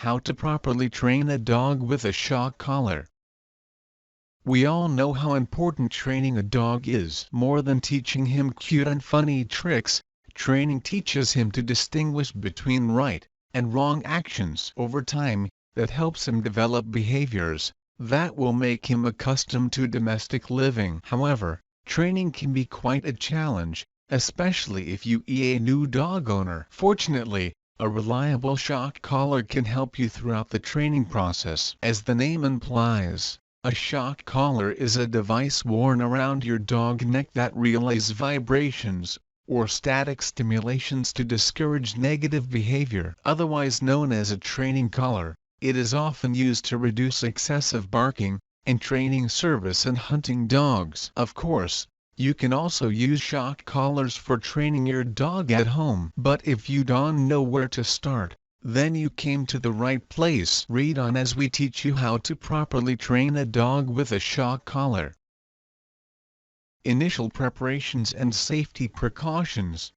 How to properly train a dog with a shock collar. We all know how important training a dog is. More than teaching him cute and funny tricks, training teaches him to distinguish between right and wrong actions. Over time, that helps him develop behaviors that will make him accustomed to domestic living. However, training can be quite a challenge, especially if you are a new dog owner. Fortunately, a reliable shock collar can help you throughout the training process. As the name implies, a shock collar is a device worn around your dog's neck that relays vibrations or static stimulations to discourage negative behavior. Otherwise known as a training collar, it is often used to reduce excessive barking and training service and hunting dogs. Of course, you can also use shock collars for training your dog at home. But if you don't know where to start, then you came to the right place. Read on as we teach you how to properly train a dog with a shock collar. Initial preparations and safety precautions.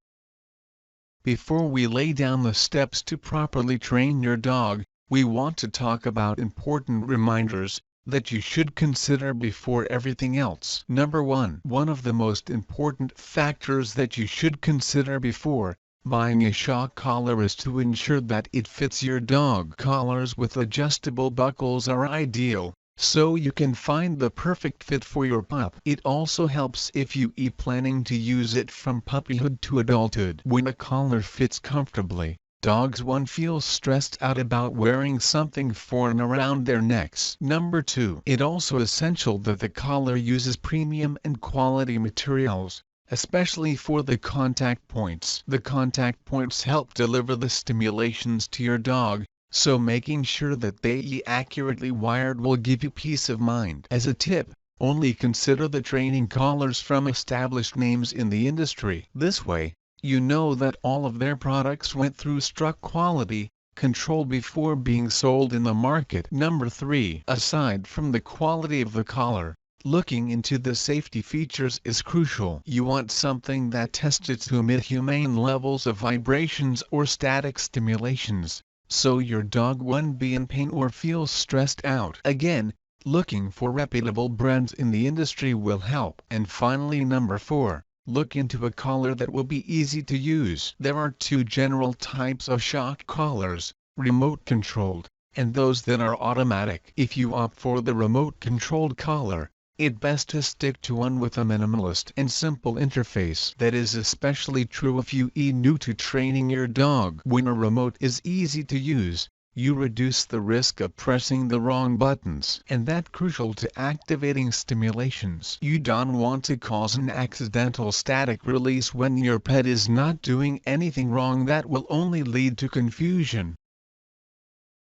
Before we lay down the steps to properly train your dog, we want to talk about important reminders that you should consider before everything else. Number 1. One of the most important factors that you should consider before buying a shock collar is to ensure that it fits your dog. Collars with adjustable buckles are ideal, so you can find the perfect fit for your pup. It also helps if you are planning to use it from puppyhood to adulthood. When a collar fits comfortably, dogs won't feel stressed out about wearing something foreign around their necks. Number 2. It's also essential that the collar uses premium and quality materials, especially for the contact points. The contact points help deliver the stimulations to your dog, so making sure that they are accurately wired will give you peace of mind. As a tip, only consider the training collars from established names in the industry. This way, you know that all of their products went through strict quality control before being sold in the market. Number 3. Aside from the quality of the collar, looking into the safety features is crucial. You want something that tested to emit humane levels of vibrations or static stimulations, so your dog won't be in pain or feel stressed out. Again, looking for reputable brands in the industry will help. And finally, number 4. Look into a collar that will be easy to use. There are two general types of shock collars, remote controlled, and those that are automatic. If you opt for the remote controlled collar, it's best to stick to one with a minimalist and simple interface. That is especially true if you are new to training your dog. When a remote is easy to use, you reduce the risk of pressing the wrong buttons, and that's crucial to activating stimulations. You don't want to cause an accidental static release when your pet is not doing anything wrong. That will only lead to confusion.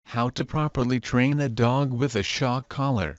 How to properly train a dog with a shock collar.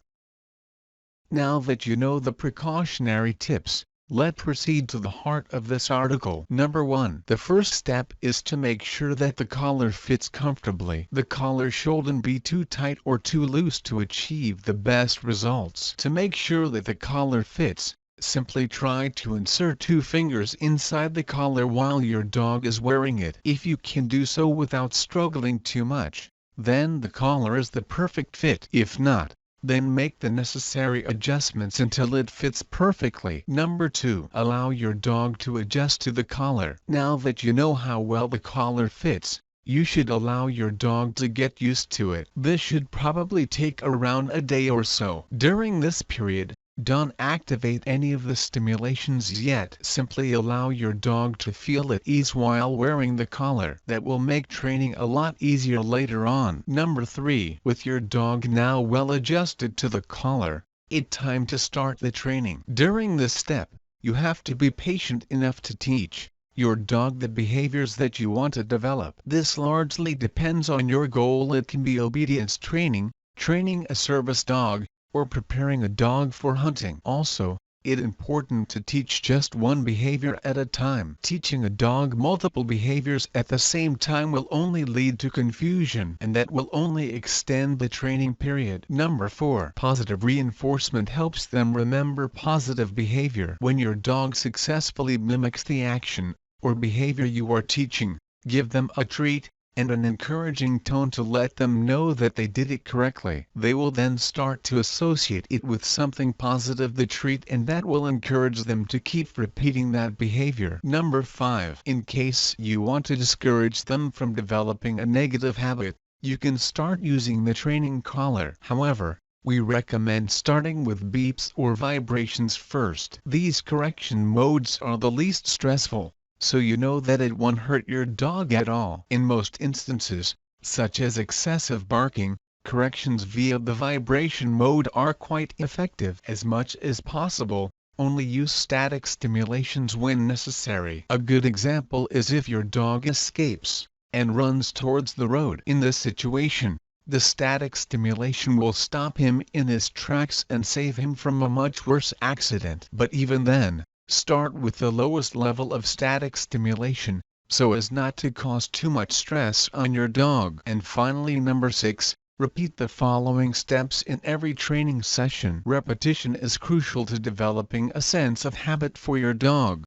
Now that you know the precautionary tips, let's proceed to the heart of this article. Number 1. The first step is to make sure that the collar fits comfortably. The collar shouldn't be too tight or too loose to achieve the best results. To make sure that the collar fits, simply try to insert 2 fingers inside the collar while your dog is wearing it. If you can do so without struggling too much, then the collar is the perfect fit. If not, then make the necessary adjustments until it fits perfectly. Number 2. Allow your dog to adjust to the collar. Now that you know how well the collar fits, you should allow your dog to get used to it. This should probably take around a day or so. During this period, don't activate any of the stimulations yet. Simply allow your dog to feel at ease while wearing the collar. That will make training a lot easier later on. Number 3. With your dog now well adjusted to the collar, it's time to start the training. During this step, you have to be patient enough to teach your dog the behaviors that you want to develop. This largely depends on your goal. It can be obedience training, training a service dog, or preparing a dog for hunting. Also, it's important to teach just one behavior at a time. Teaching a dog multiple behaviors at the same time will only lead to confusion, and that will only extend the training period. Number 4. Positive reinforcement helps them remember positive behavior. When your dog successfully mimics the action or behavior you are teaching, give them a treat, and an encouraging tone to let them know that they did it correctly. They will then start to associate it with something positive, the treat, and that will encourage them to keep repeating that behavior. Number 5. In case you want to discourage them from developing a negative habit, you can start using the training collar. However, we recommend starting with beeps or vibrations first. These correction modes are the least stressful, so you know that it won't hurt your dog at all. In most instances, such as excessive barking, corrections via the vibration mode are quite effective. As much as possible, only use static stimulations when necessary. A good example is if your dog escapes and runs towards the road. In this situation, the static stimulation will stop him in his tracks and save him from a much worse accident. But even then, start with the lowest level of static stimulation, so as not to cause too much stress on your dog. And finally, number 6, repeat the following steps in every training session. Repetition is crucial to developing a sense of habit for your dog.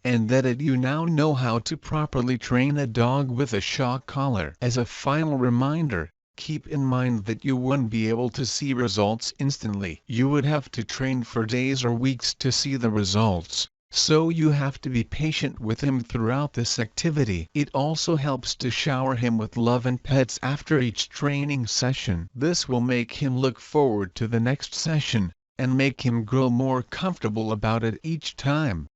And that you now know how to properly train a dog with a shock collar. As a final reminder, keep in mind that you wouldn't be able to see results instantly. You would have to train for days or weeks to see the results, so you have to be patient with him throughout this activity. It also helps to shower him with love and pets after each training session. This will make him look forward to the next session, and make him grow more comfortable about it each time.